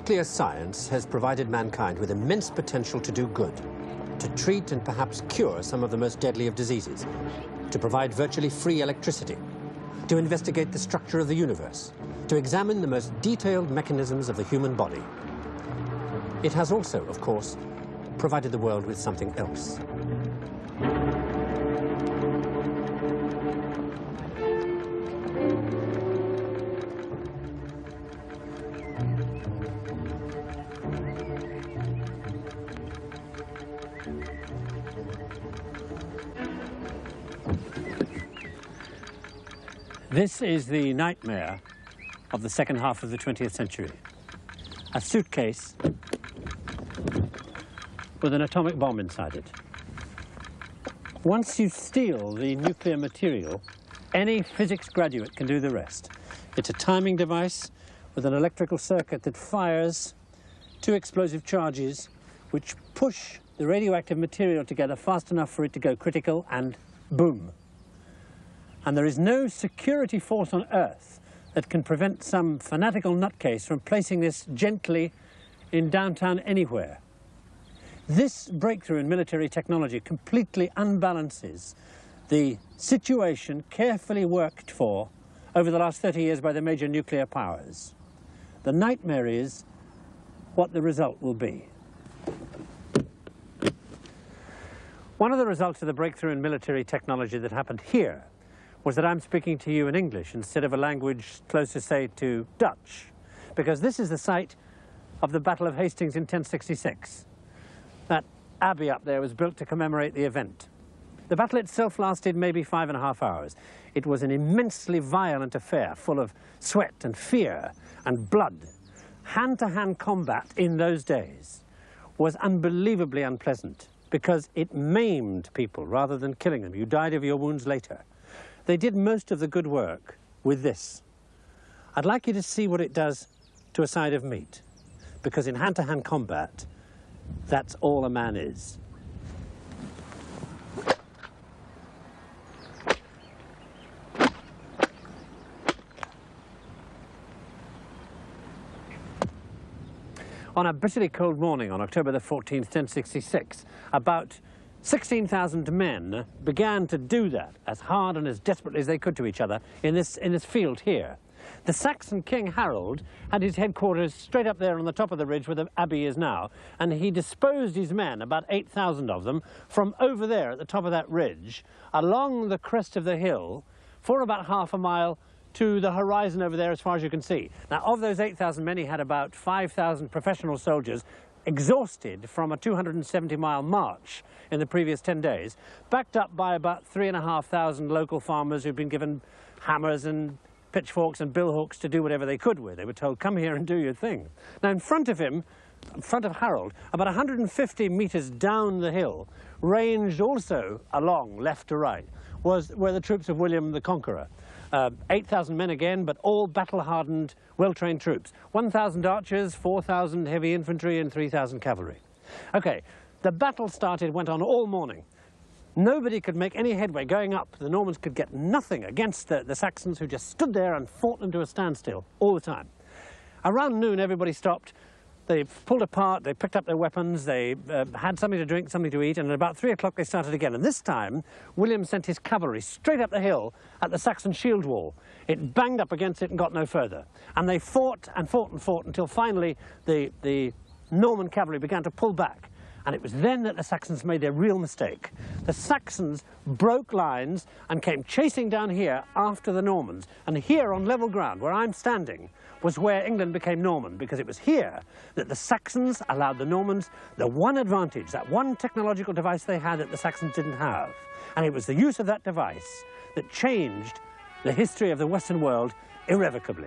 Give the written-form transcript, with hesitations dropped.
Nuclear science has provided mankind with immense potential to do good, to treat and perhaps cure some of the most deadly of diseases, to provide virtually free electricity, to investigate the structure of the universe, to examine the most detailed mechanisms of the human body. It has also, of course, provided the world with something else. This is the nightmare of the second half of the 20th century. A suitcase with an atomic bomb inside it. Once you steal the nuclear material, any physics graduate can do the rest. It's a timing device with an electrical circuit that fires two explosive charges which push the radioactive material together fast enough for it to go critical, and boom. And there is no security force on Earth that can prevent some fanatical nutcase from placing this gently in downtown anywhere. This breakthrough in military technology completely unbalances the situation carefully worked for over the last 30 years by the major nuclear powers. The nightmare is what the result will be. One of the results of the breakthrough in military technology that happened here was that I'm speaking to you in English instead of a language closer, say, to Dutch, because this is the site of the Battle of Hastings in 1066. That abbey up there was built to commemorate the event. The battle itself lasted maybe 5.5 hours. It was an immensely violent affair, full of sweat and fear and blood. Hand-to-hand combat in those days was unbelievably unpleasant because it maimed people rather than killing them. You died of your wounds later. They did most of the good work with this. I'd like you to see what it does to a side of meat, because in hand-to-hand combat, that's all a man is. On a bitterly cold morning on October the 14th, 1066, about 16,000 men began to do that as hard and as desperately as they could to each other in this field here. The Saxon King Harold had his headquarters straight up there on the top of the ridge where the abbey is now, and he disposed his men, about 8,000 of them, from over there at the top of that ridge, along the crest of the hill, for about half a mile to the horizon over there as far as you can see. Now, of those 8,000 men, he had about 5,000 professional soldiers, exhausted from a 270-mile march in the previous 10 days, backed up by about 3,500 local farmers who'd been given hammers and pitchforks and billhooks to do whatever they could with. They were told, come here and do your thing. Now, in front of him, in front of Harold, about 150 meters down the hill, ranged also along left to right, were the troops of William the Conqueror. 8,000 men again, but all battle-hardened, well-trained troops. 1,000 archers, 4,000 heavy infantry, and 3,000 cavalry. Okay, the battle went on all morning. Nobody could make any headway going up. The Normans could get nothing against the Saxons, who just stood there and fought them to a standstill all the time. Around noon, everybody stopped. They pulled apart, they picked up their weapons, they had something to drink, something to eat, and at about 3 o'clock they started again. And this time, William sent his cavalry straight up the hill at the Saxon shield wall. It banged up against it and got no further. And they fought and fought and fought until finally the Norman cavalry began to pull back. And it was then that the Saxons made their real mistake. The Saxons broke lines and came chasing down here after the Normans. And here on level ground, where I'm standing, was where England became Norman, because it was here that the Saxons allowed the Normans the one advantage, that one technological device they had that the Saxons didn't have. And it was the use of that device that changed the history of the Western world irrevocably.